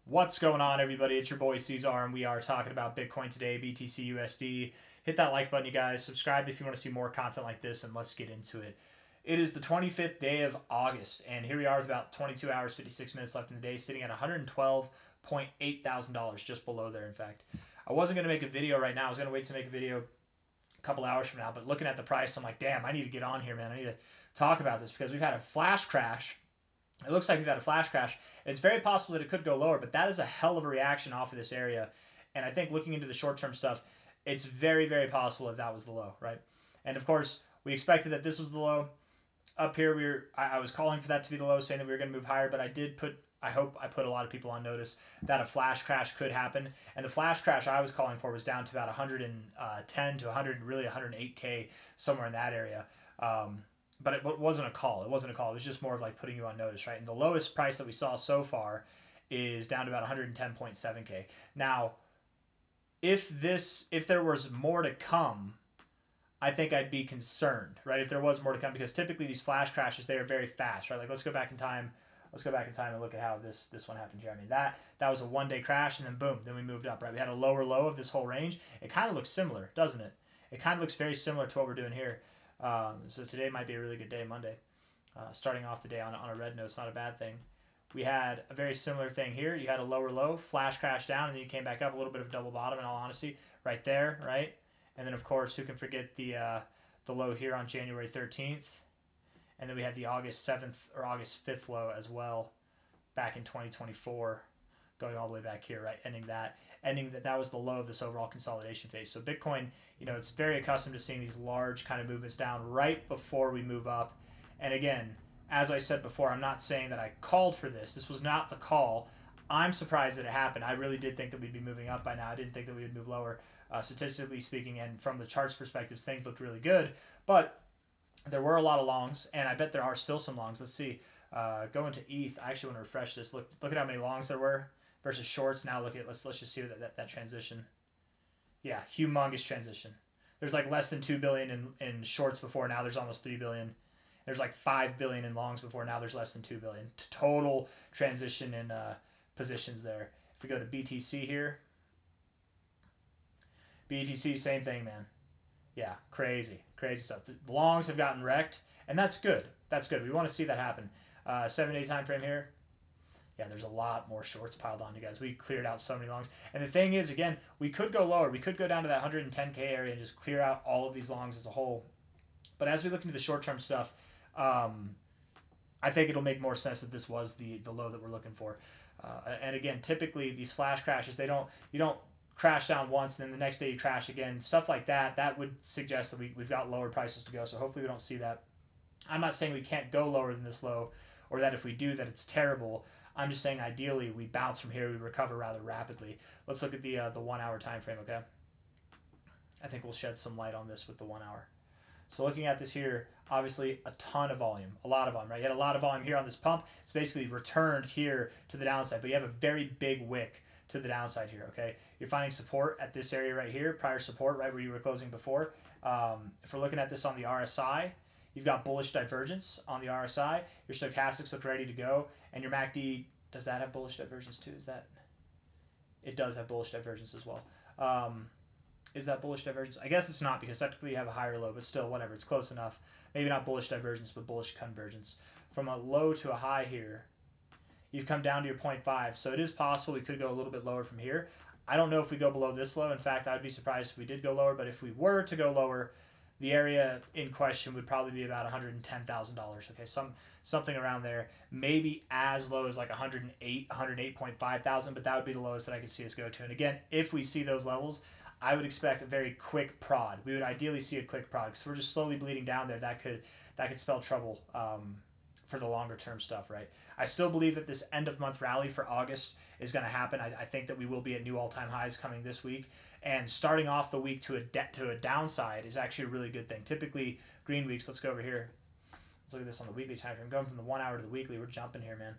What's going on, everybody? It's your boy C-Zar, and we are talking about Bitcoin today, BTC USD. Hit that like button, you guys. Subscribe if you want to see more content like this, and let's get into it. It is the 25th day of August, and here we are with about 22 hours, 56 minutes left in the day, sitting at $112.8 thousand, just below there, in fact. I wasn't going to make a video right now. I was going to wait to make a video a couple hours from now, but looking at the price, I'm like, damn, I need to get on here, man. I need to talk about this because we've had a flash crash. It looks like we've had a flash crash. It's very possible that it could go lower, but that is a hell of a reaction off of this area. And I think looking into the short-term stuff, it's very, very possible that that was the low, right? And of course, we expected that this was the low. Up here, I was calling for that to be the low, saying that we were going to move higher, but I hope I put a lot of people on notice that a flash crash could happen. And the flash crash I was calling for was down to about 110 to 100, really 108K, somewhere in that area. But it wasn't a call. It wasn't a call. It was just more of like putting you on notice, right? And the lowest price that we saw so far is down to about 110.7K. Now, if there was more to come, I think I'd be concerned, right? If there was more to come, because typically these flash crashes, they are very fast, right? Like let's go back in time. Let's go back in time and look at how this one happened here. I mean, that was a one-day crash, and then boom, then we moved up, right? We had a lower low of this whole range. It kind of looks similar, doesn't it? It kind of looks very similar to what we're doing here. So today might be a really good day, Monday. Starting off the day on a red note, it's not a bad thing. We had a very similar thing here. You had a lower low, flash crash down, and then you came back up, a little bit of double bottom, in all honesty, right there, right? And then, of course, who can forget the low here on January 13th? And then we had the August 7th or August 5th low as well back in 2024, going all the way back here, right? Ending that was the low of this overall consolidation phase. So Bitcoin, it's very accustomed to seeing these large kind of movements down right before we move up. And again, as I said before, I'm not saying that I called for this. This was not the call. I'm surprised that it happened. I really did think that we'd be moving up by now. I didn't think that we would move lower, statistically speaking, and from the charts perspective, things looked really good. But there were a lot of longs, and I bet there are still some longs. Let's see. Go into ETH. I actually want to refresh this. Look at how many longs there were versus shorts. Now look at let's just see that transition. Yeah, humongous transition. There's like less than 2 billion in shorts before. Now there's almost 3 billion. There's like 5 billion in longs before. Now there's less than 2 billion. Total transition in positions there. If we go to BTC here, BTC, same thing, man. Yeah, crazy stuff. The longs have gotten wrecked, and that's good. That's good. We want to see that happen. 7-day time frame here. Yeah, there's a lot more shorts piled on, you guys. We cleared out so many longs. And the thing is, again, we could go lower. We could go down to that 110K area and just clear out all of these longs as a whole. But as we look into the short-term stuff, I think it'll make more sense that this was the low that we're looking for. And again, typically these flash crashes, you don't crash down once and then the next day you crash again. Stuff like that would suggest that we've got lower prices to go. So hopefully we don't see that. I'm not saying we can't go lower than this low, or that if we do that it's terrible. I'm just saying ideally we bounce from here, we recover rather rapidly. Let's look at the 1 hour time frame, okay? I think we'll shed some light on this with the 1 hour. So looking at this here, obviously a ton of volume, a lot of volume, right? You had a lot of volume here on this pump. It's basically returned here to the downside, but you have a very big wick to the downside here, okay? You're finding support at this area right here, prior support, right where you were closing before. If we're looking at this on the RSI, you've got bullish divergence on the RSI. Your stochastics look ready to go, and your MACD, does that have bullish divergence too? It does have bullish divergence as well. Is that bullish divergence? I guess it's not, because technically you have a higher low, but still, whatever. It's close enough. Maybe not bullish divergence, but bullish convergence. From a low to a high here, you've come down to your 0.5. So it is possible we could go a little bit lower from here. I don't know if we go below this low. In fact, I would be surprised if we did go lower. But if we were to go lower, the area in question would probably be about $110,000. Okay, something around there. Maybe as low as like 108.5 thousand, but that would be the lowest that I could see us go to. And again, if we see those levels, I would expect a very quick prod. We would ideally see a quick prod, because we're just slowly bleeding down there. That could spell trouble for the longer term stuff, right? I still believe that this end of month rally for August is going to happen. I think that we will be at new all-time highs coming this week, and starting off the week to a downside is actually a really good thing. Typically, green weeks. Let's go over here. Let's look at this on the weekly time frame. Going from the 1 hour to the weekly, we're jumping here, man.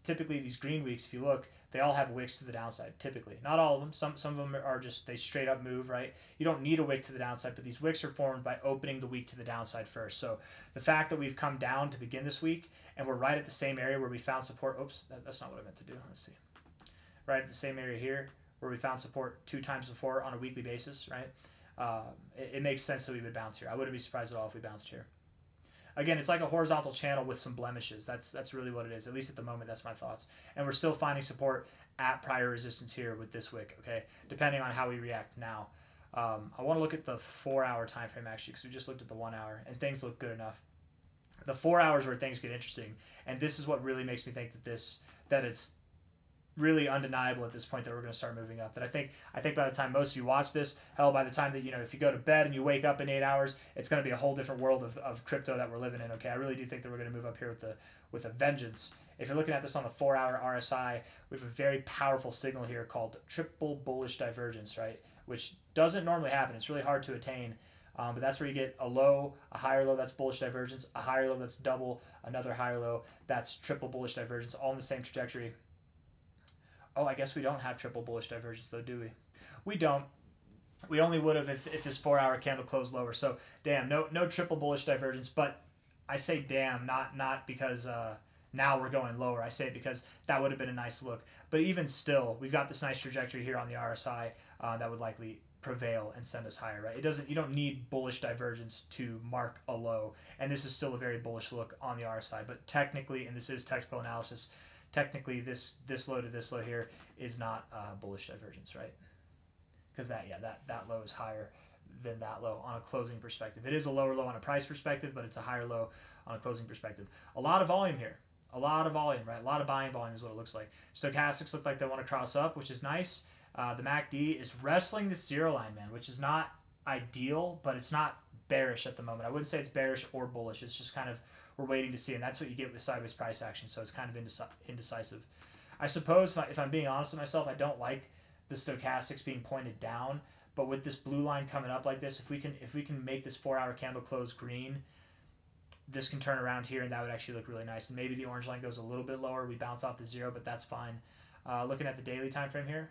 Typically, these green weeks, if you look, they all have wicks to the downside. Typically, not all of them. Some of them are just, they straight up move, right? You don't need a wick to the downside, but these wicks are formed by opening the week to the downside first. So the fact that we've come down to begin this week and we're right at the same area where we found support. Oops, that's not what I meant to do. Let's see. right at the same area here where we found support 2 times before on a weekly basis, right? It makes sense that we would bounce here. I wouldn't be surprised at all if we bounced here. Again, it's like a horizontal channel with some blemishes. That's really what it is. At least at the moment, that's my thoughts. And we're still finding support at prior resistance here with this wick, okay? Depending on how we react now. I want to look at the 4-hour time frame actually, because we just looked at the 1 hour, and things look good enough. The 4 hours where things get interesting, and this is what really makes me think that it's really undeniable at this point that we're going to start moving up. That I think by the time most of you watch this, hell, by the time that, if you go to bed and you wake up in 8 hours, it's going to be a whole different world of crypto that we're living in. Okay, I really do think that we're going to move up here with a vengeance. If you're looking at this on the 4-hour RSI, we have a very powerful signal here called triple bullish divergence, right? Which doesn't normally happen. It's really hard to attain. But that's where you get a low, a higher low, that's bullish divergence, a higher low, that's double, another higher low, that's triple bullish divergence, all in the same trajectory. Oh, I guess we don't have triple bullish divergence though, do we? We don't. We only would have if this 4-hour candle closed lower. So damn, no triple bullish divergence. But I say damn, not because now we're going lower. I say it because that would have been a nice look. But even still, we've got this nice trajectory here on the RSI that would likely prevail and send us higher, right? You don't need bullish divergence to mark a low, and this is still a very bullish look on the RSI. But technically, and this is technical analysis, technically this low to this low here is not bullish divergence, right? Because that low is higher than that low on a closing perspective. It is a lower low on a price perspective, but it's a higher low on a closing perspective. A lot of volume here. A lot of volume, right? A lot of buying volume is what it looks like. Stochastics look like they want to cross up, which is nice. The MACD is wrestling the 0 line, man, which is not ideal, but it's not bearish at the moment. I wouldn't say it's bearish or bullish. It's just kind of we're waiting to see, and that's what you get with sideways price action, so it's kind of indecisive. I suppose, if I'm being honest with myself, I don't like the stochastics being pointed down, but with this blue line coming up like this, if we can make this 4-hour candle close green, this can turn around here, and that would actually look really nice. And maybe the orange line goes a little bit lower. We bounce off the 0, but that's fine. Looking at the daily time frame here,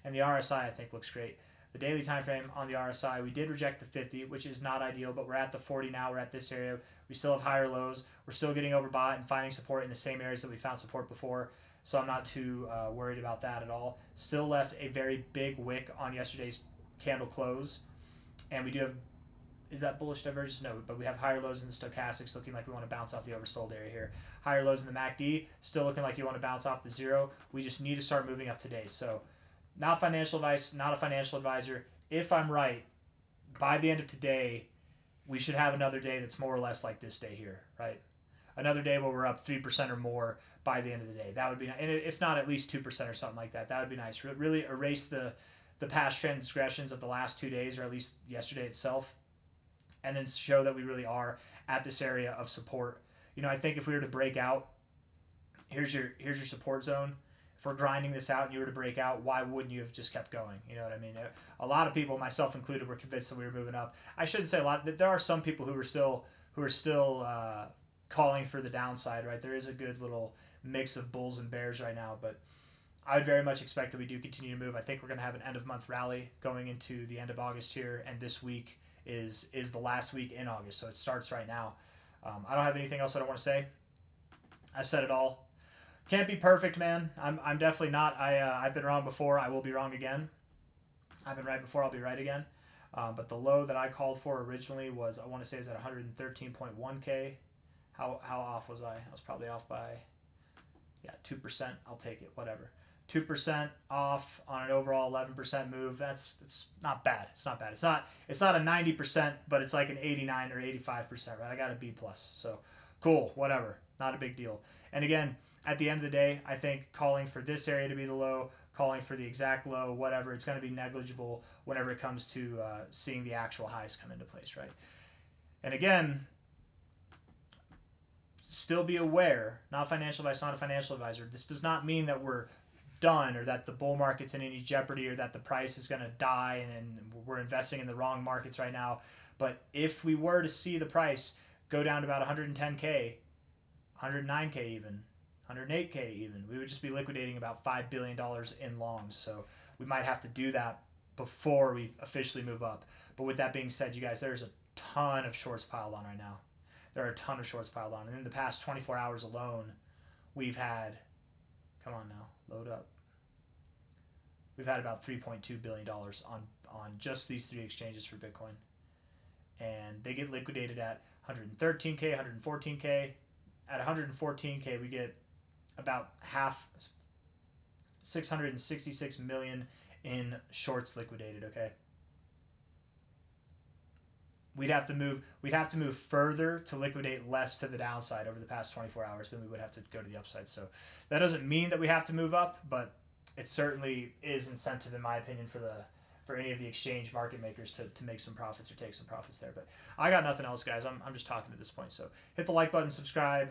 and the RSI I think looks great. The daily time frame on the RSI, we did reject the 50, which is not ideal, but we're at the 40 now. We're at this area. We still have higher lows. We're still getting overbought and finding support in the same areas that we found support before, so I'm not too worried about that at all. Still left a very big wick on yesterday's candle close, and we do have, is that bullish divergence? No, but we have higher lows in the stochastics looking like we want to bounce off the oversold area here. Higher lows in the MACD still looking like you want to bounce off the 0. We just need to start moving up today. So not financial advice, not a financial advisor. If I'm right, by the end of today, we should have another day that's more or less like this day here, right? Another day where we're up 3% or more by the end of the day. That would be nice. And if not at least 2% or something like that, that would be nice. Really erase the past transgressions of the last 2 days, or at least yesterday itself, and then show that we really are at this area of support. I think if we were to break out, here's your support zone. If we're grinding this out and you were to break out, why wouldn't you have just kept going? You know what I mean? A lot of people, myself included, were convinced that we were moving up. I shouldn't say a lot. There are some people who are still calling for the downside, right? There is a good little mix of bulls and bears right now, but I would very much expect that we do continue to move. I think we're going to have an end of month rally going into the end of August here, and this week is the last week in August, so it starts right now. I don't have anything else that I want to say. I've said it all. Can't be perfect, man. I'm definitely not. I've been wrong before. I will be wrong again. I've been right before. I'll be right again. But the low that I called for originally was, I want to say, is at 113.1K. How off was I? I was probably off by 2%. I'll take it. Whatever. 2% off on an overall 11% move. It's not bad. It's not bad. It's not a 90%, but it's like an 89 or 85%, right? I got a B plus. So cool. Whatever. Not a big deal. And again, at the end of the day, I think calling for this area to be the low, calling for the exact low, whatever, it's going to be negligible whenever it comes to seeing the actual highs come into place, right? And again, still be aware, not financial advice, not a financial advisor. This does not mean that we're done, or that the bull market's in any jeopardy, or that the price is going to die and we're investing in the wrong markets right now. But if we were to see the price go down to about 110K, 109K even, 108K even, we would just be liquidating about $5 billion in longs. So we might have to do that before we officially move up. But with that being said, you guys, there's a ton of shorts piled on right now. There are a ton of shorts piled on. And in the past 24 hours alone, we've had, come on now, load up. we've had about $3.2 billion on just these 3 exchanges for Bitcoin. And they get liquidated at 113K, 114K. At 114K, we get about half, 666 million in shorts liquidated, okay? We'd have to move further to liquidate less to the downside over the past 24 hours than we would have to go to the upside. So that doesn't mean that we have to move up, but it certainly is incentive, in my opinion, for any of the exchange market makers to make some profits or take some profits there. But I got nothing else, guys. I'm just talking at this point. So hit the like button, subscribe.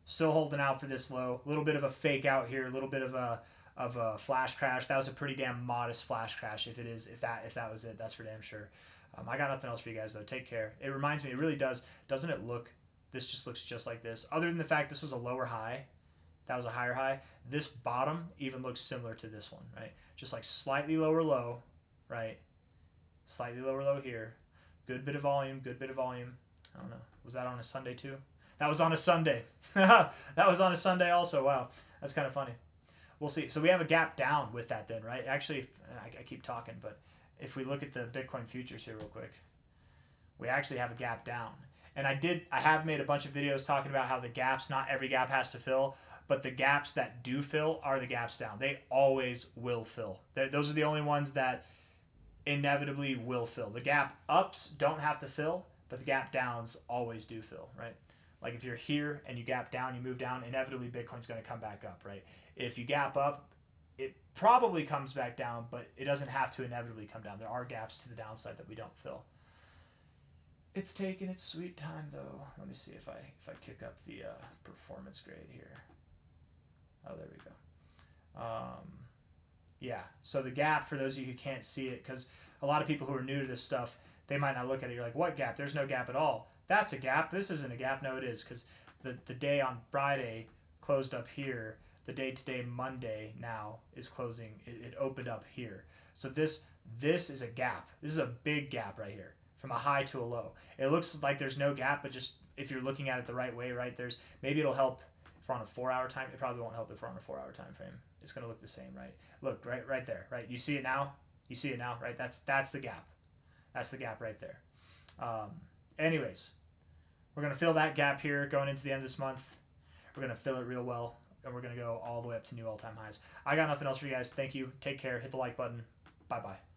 Still holding out for this low. A little bit of a fake out here. A little bit of a flash crash. That was a pretty damn modest flash crash. If that was it, that's for damn sure. I got nothing else for you guys though. Take care. It reminds me. It really does. Doesn't it look? This just looks just like this. Other than the fact this was a lower high. That was a higher high. This bottom even looks similar to this one, right? Just like slightly lower low, right? Slightly lower low here. Good bit of volume. Good bit of volume. I don't know. Was that on a Sunday too? That was on a Sunday. That was on a Sunday also. Wow. That's kind of funny. We'll see. So we have a gap down with that then, right? Actually, I keep talking, but if we look at the Bitcoin futures here real quick, we actually have a gap down. And I have made a bunch of videos talking about how the gaps, not every gap has to fill, but the gaps that do fill are the gaps down. They always will fill. Those are the only ones that inevitably will fill. The gap ups don't have to fill, but the gap downs always do fill, right? Like if you're here and you gap down, you move down, inevitably Bitcoin's going to come back up, right? If you gap up, it probably comes back down, but it doesn't have to inevitably come down. There are gaps to the downside that we don't fill. It's taking its sweet time though. Let me see if I kick up the performance grade here. Oh, there we go. Yeah, so the gap, for those of you who can't see it, because a lot of people who are new to this stuff, they might not look at it. You're like, what gap? There's no gap at all. That's a gap. This isn't a gap. No, it is, because the day on Friday closed up here. The day today, Monday, now is closing. It opened up here. So this is a gap. This is a big gap right here, from a high to a low. It looks like there's no gap, but just if you're looking at it the right way, right, maybe it'll help if we're on a 4-hour time. It probably won't help if we're on a 4-hour time frame. It's going to look the same, right? Look, right there, right? You see it now? You see it now, right? That's the gap. That's the gap right there. Anyways, we're going to fill that gap here going into the end of this month. We're going to fill it real well, and we're going to go all the way up to new all-time highs. I got nothing else for you guys. Thank you. Take care. Hit the like button. Bye-bye.